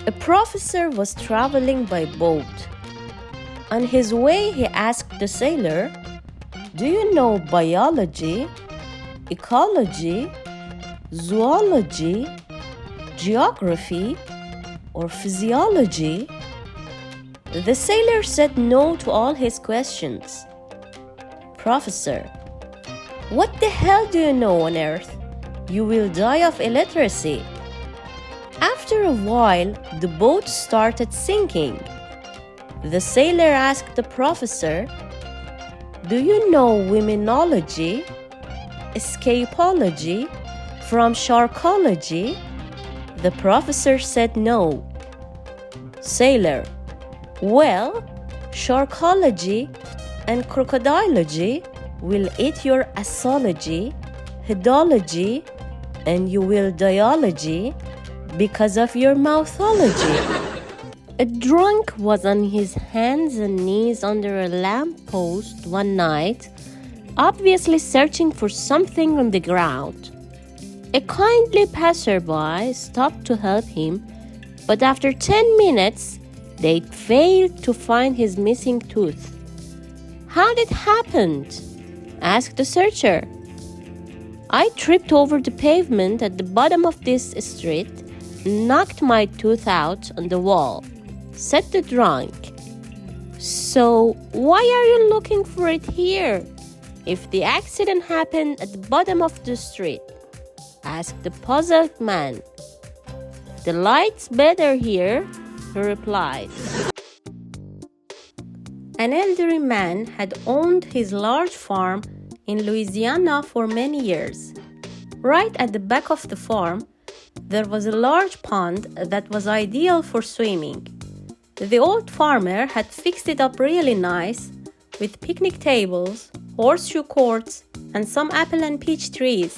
A professor was traveling by boat. On his way, he asked the sailor, "Do you know biology, ecology, zoology, geography, or physiology?" The sailor said no to all his questions. "Professor, what the hell do you know on Earth? You will die of illiteracy." After a while, the boat started sinking. The sailor asked the professor, "Do you know womenology, escapology, from sharkology?" The professor said no. Sailor, "Well, sharkology and crocodileology will eat your assology, hedology, and you will diology because of your mouthology." A drunk was on his hands and knees under a lamppost one night, obviously searching for something on the ground. A kindly passerby stopped to help him, but after 10 minutes, they failed to find his missing tooth. "How did it happen?" asked the searcher. "I tripped over the pavement at the bottom of this street, knocked my tooth out on the wall," said the drunk. "So why are you looking for it here if the accident happened at the bottom of the street?" asked the puzzled man. "The light's better here," he replied. An elderly man had owned his large farm in Louisiana for many years. Right at the back of the farm, there was a large pond that was ideal for swimming. The old farmer had fixed it up really nice with picnic tables, horseshoe courts, and some apple and peach trees.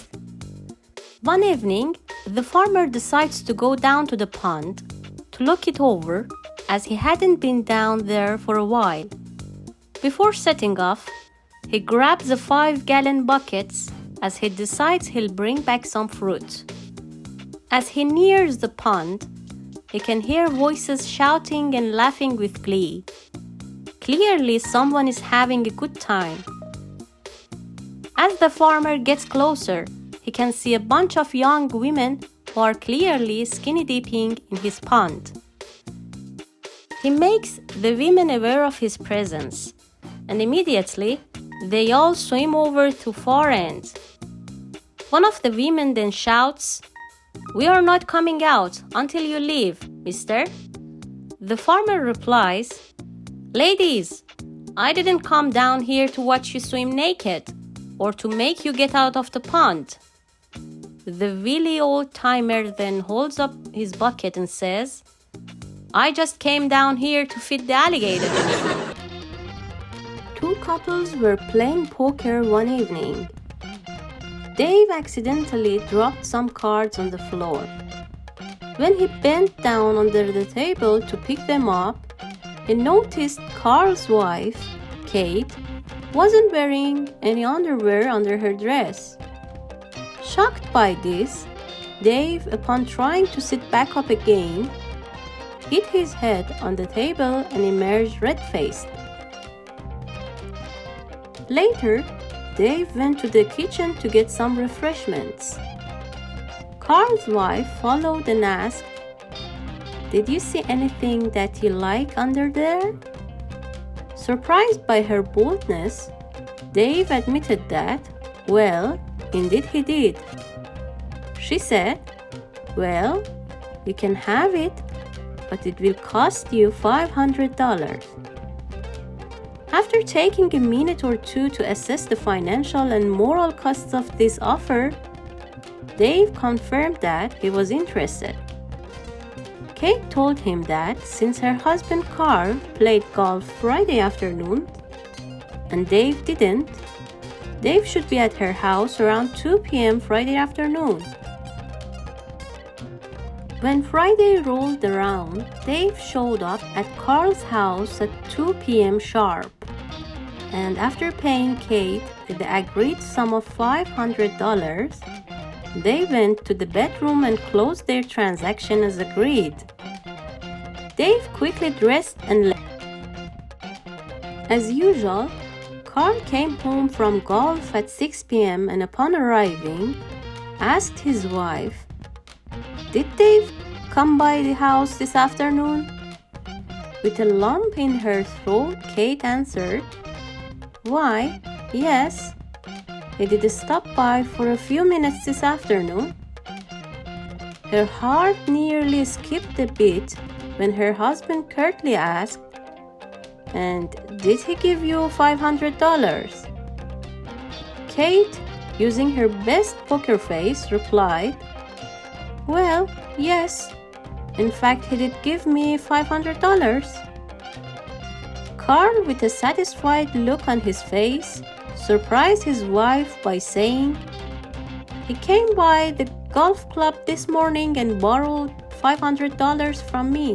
One evening, the farmer decides to go down to the pond to look it over, as he hadn't been down there for a while. Before setting off, he grabs the 5-gallon buckets as he decides he'll bring back some fruit. As he nears the pond, he can hear voices shouting and laughing with glee. Clearly, someone is having a good time. As the farmer gets closer, he can see a bunch of young women who are clearly skinny dipping in his pond. He makes the women aware of his presence, and immediately they all swim over to far end. One of the women then shouts, "We are not coming out until you leave, mister." The farmer replies, "Ladies, I didn't come down here to watch you swim naked or to make you get out of the pond." The wily old-timer then holds up his bucket and says, "I just came down here to feed the alligators." Two couples were playing poker one evening. Dave accidentally dropped some cards on the floor. When he bent down under the table to pick them up, he noticed Carl's wife, Kate, wasn't wearing any underwear under her dress. Shocked by this, Dave, upon trying to sit back up again, hit his head on the table and emerged red-faced. Later, Dave went to the kitchen to get some refreshments. Carl's wife followed and asked, "Did you see anything that you like under there?" Surprised by her boldness, Dave admitted that, well, indeed he did. She said, "Well, you can have it, but it will cost you $500. After taking a minute or two to assess the financial and moral costs of this offer, Dave confirmed that he was interested. Kate told him that since her husband Carl played golf Friday afternoon and Dave didn't, Dave should be at her house around 2 p.m. Friday afternoon. When Friday rolled around, Dave showed up at Carl's house at 2 p.m. sharp. And after paying Kate the agreed sum of $500, they went to the bedroom and closed their transaction as agreed. Dave quickly dressed and left. As usual, Carl came home from golf at 6 p.m. and upon arriving, asked his wife, "Did Dave come by the house this afternoon?" With a lump in her throat, Kate answered, "Why, yes, he did stop by for a few minutes this afternoon." Her heart nearly skipped a beat when her husband curtly asked, "And did he give you $500? Kate, using her best poker face, replied, "Well, yes. In fact, he did give me $500. Carl, with a satisfied look on his face, surprised his wife by saying, "He came by the golf club this morning and borrowed $500 from me.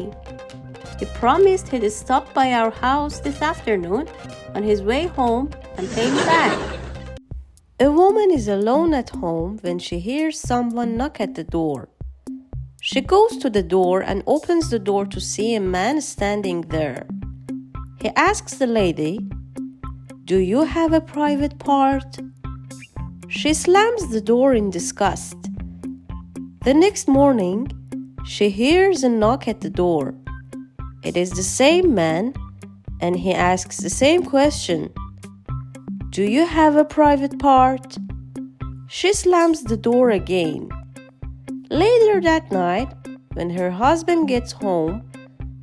He promised he'd stop by our house this afternoon on his way home and pay me back." A woman is alone at home when she hears someone knock at the door. She goes to the door and opens the door to see a man standing there. He asks the lady, "Do you have a private part?" She slams the door in disgust. The next morning, she hears a knock at the door. It is the same man, and he asks the same question. "Do you have a private part?" She slams the door again. Later that night, when her husband gets home,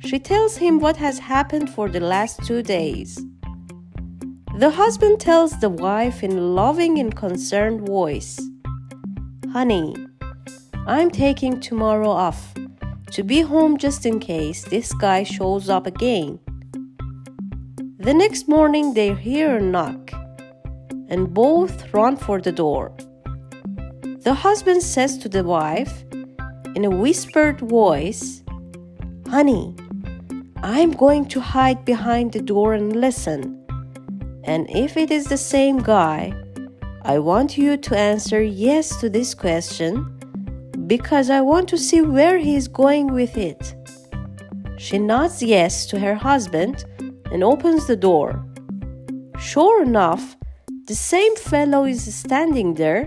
she tells him what has happened for the last 2 days. The husband tells the wife in a loving and concerned voice, "Honey, I'm taking tomorrow off to be home just in case this guy shows up again." The next morning they hear a knock, and both run for the door. The husband says to the wife in a whispered voice, "Honey, I'm going to hide behind the door and listen. And if it is the same guy, I want you to answer yes to this question because I want to see where he is going with it." She nods yes to her husband and opens the door. Sure enough, the same fellow is standing there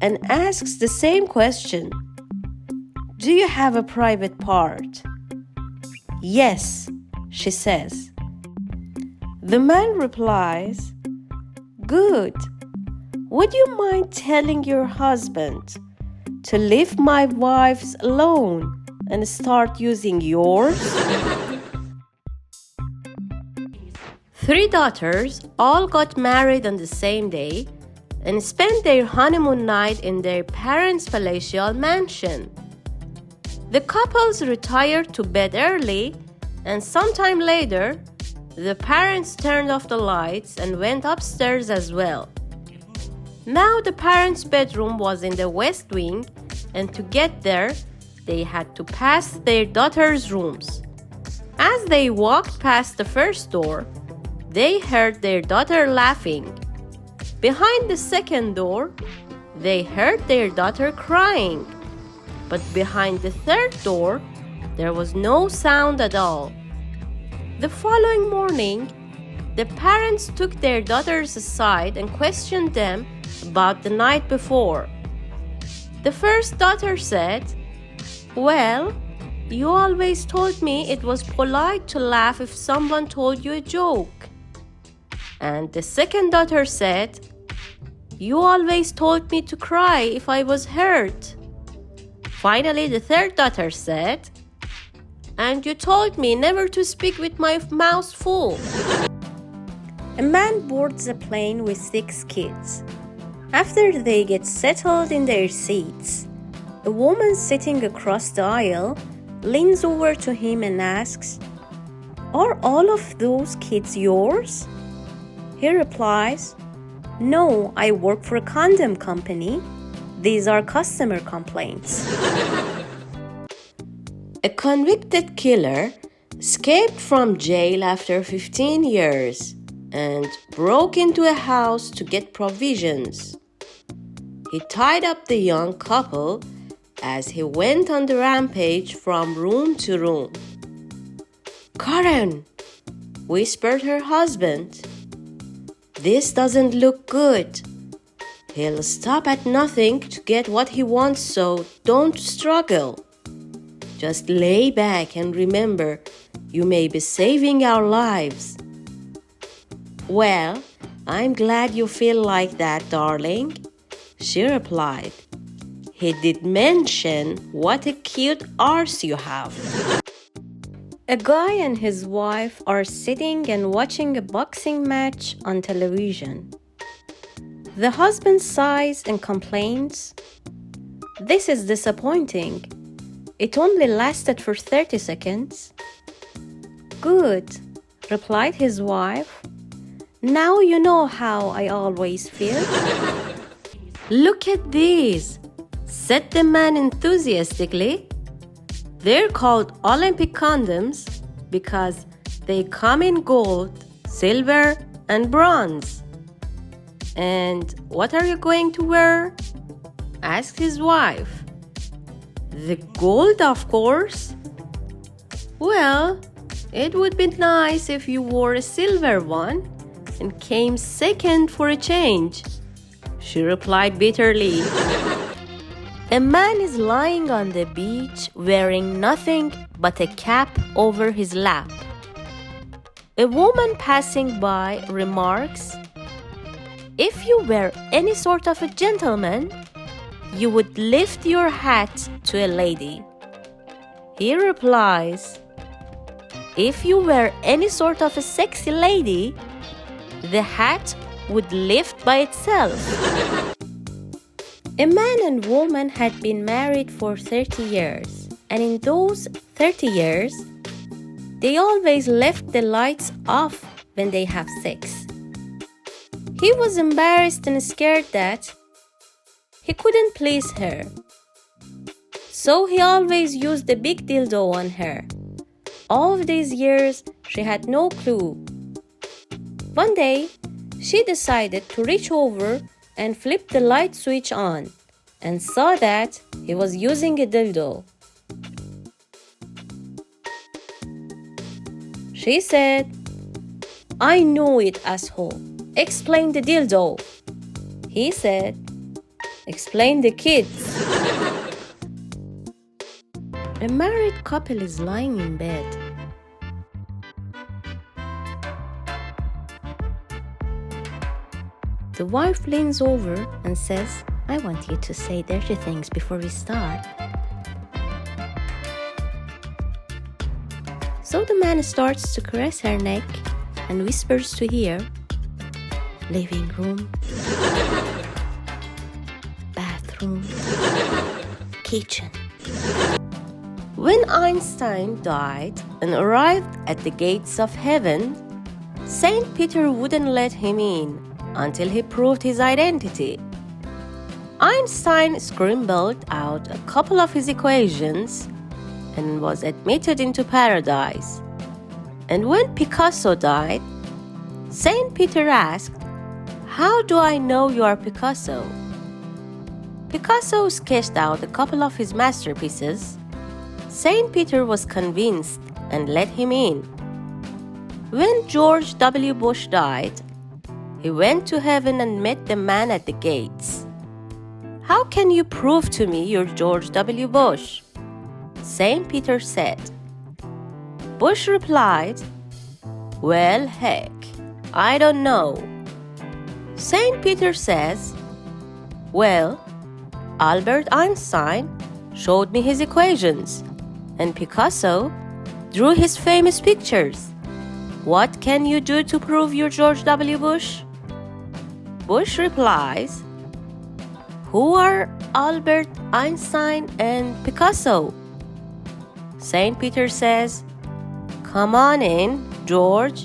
and asks the same question. "Do you have a private part?" "Yes," she says. The man replies, "Good. Would you mind telling your husband to leave my wife's alone and start using yours?" 3 daughters all got married on the same day and spent their honeymoon night in their parents' palatial mansion. The couples retired to bed early, and sometime later, the parents turned off the lights and went upstairs as well. Now the parents' bedroom was in the west wing, and to get there, they had to pass their daughters' rooms. As they walked past the first door, they heard their daughter laughing. Behind the second door, they heard their daughter crying. But behind the third door, there was no sound at all. The following morning, the parents took their daughters aside and questioned them about the night before. The first daughter said, "Well, you always told me it was polite to laugh if someone told you a joke." And the second daughter said, "You always told me to cry if I was hurt." Finally, the third daughter said, "And you told me never to speak with my mouth full." A man boards a plane with 6 kids. After they get settled in their seats, a woman sitting across the aisle leans over to him and asks, "Are all of those kids yours?" He replies, "No, I work for a condom company. These are customer complaints." A convicted killer escaped from jail after 15 years and broke into a house to get provisions. He tied up the young couple as he went on the rampage from room to room. "Karen," whispered her husband, "this doesn't look good. He'll stop at nothing to get what he wants, so don't struggle. Just lay back and remember, you may be saving our lives." "Well, I'm glad you feel like that, darling," she replied. "He did mention what a cute arse you have." A guy and his wife are sitting and watching a boxing match on television. The husband sighs and complains, "This is disappointing. It only lasted for 30 seconds. "Good," replied his wife. "Now you know how I always feel." "Look at these," said the man enthusiastically. "They're called Olympic condoms because they come in gold, silver, and bronze." "And what are you going to wear?" asked his wife. "The gold, of course." "Well, it would be nice if you wore a silver one and came second for a change," she replied bitterly. A man is lying on the beach wearing nothing but a cap over his lap. A woman passing by remarks, "If you were any sort of a gentleman, you would lift your hat to a lady." He replies, "If you were any sort of a sexy lady, the hat would lift by itself." A man and woman had been married for 30 years, and in those 30 years, they always left the lights off when they have sex. He was embarrassed and scared that he couldn't please her, so he always used a big dildo on her. All of these years, she had no clue. One day, she decided to reach over and flipped the light switch on and saw that he was using a dildo. She said, "I knew it, asshole. Explain the dildo." He said, "Explain the kids." A married couple is lying in bed. The wife leans over and says, "I want you to say dirty things before we start." So the man starts to caress her neck and whispers to her, "Living room, bathroom, kitchen." When Einstein died and arrived at the gates of heaven, Saint Peter wouldn't let him in until he proved his identity. Einstein scribbled out a couple of his equations and was admitted into paradise. And when Picasso died, Saint Peter asked, "How do I know you are Picasso?" Picasso sketched out a couple of his masterpieces. Saint Peter was convinced and let him in. When George W. Bush died, he went to heaven and met the man at the gates. "How can you prove to me you're George W. Bush?" Saint Peter said. Bush replied, "Well, heck, I don't know." Saint Peter says, "Well, Albert Einstein showed me his equations, and Picasso drew his famous pictures. What can you do to prove you're George W. Bush?" Bush replies, "Who are Albert Einstein and Picasso?" Saint Peter says, "Come on in, George."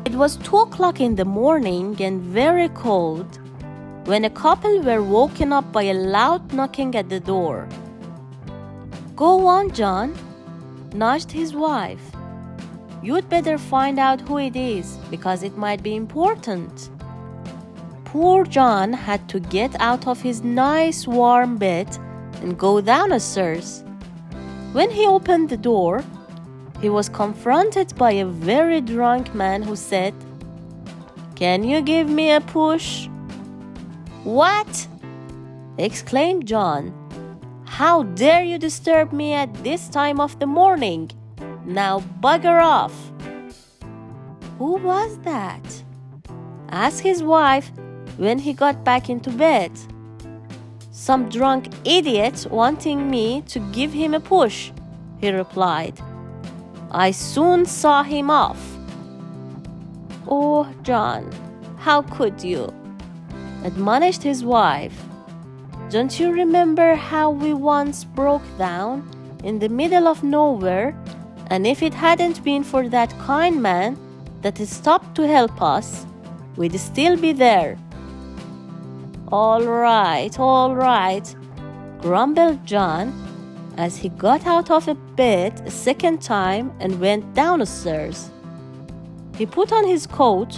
It was 2 o'clock in the morning and very cold when a couple were woken up by a loud knocking at the door. "Go on, John," nudged his wife. "You'd better find out who it is because it might be important." Poor John had to get out of his nice warm bed and go down the stairs. When he opened the door, he was confronted by a very drunk man who said, "Can you give me a push?" "What?" exclaimed John. "How dare you disturb me at this time of the morning? Now bugger off." "Who was that?" asked his wife when he got back into bed. "Some drunk idiot wanting me to give him a push," he replied. "I soon saw him off." "Oh, John, how could you?" admonished his wife. "Don't you remember how we once broke down in the middle of nowhere, and if it hadn't been for that kind man that stopped to help us, we'd still be there?" All right, grumbled John as he got out of bed a second time and went downstairs. He put on his coat,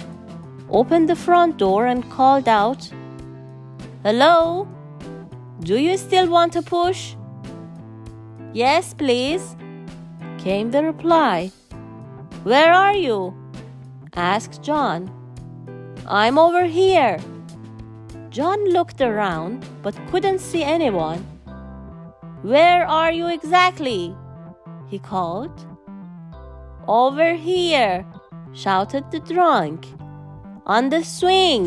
opened the front door, and called out, "Hello? Do you still want a push?" "Yes, please," came the reply. "Where are you?" asked John. "I'm over here." John looked around but couldn't see anyone. "Where are you exactly?" he called. "Over here," shouted the drunk. "On the swing."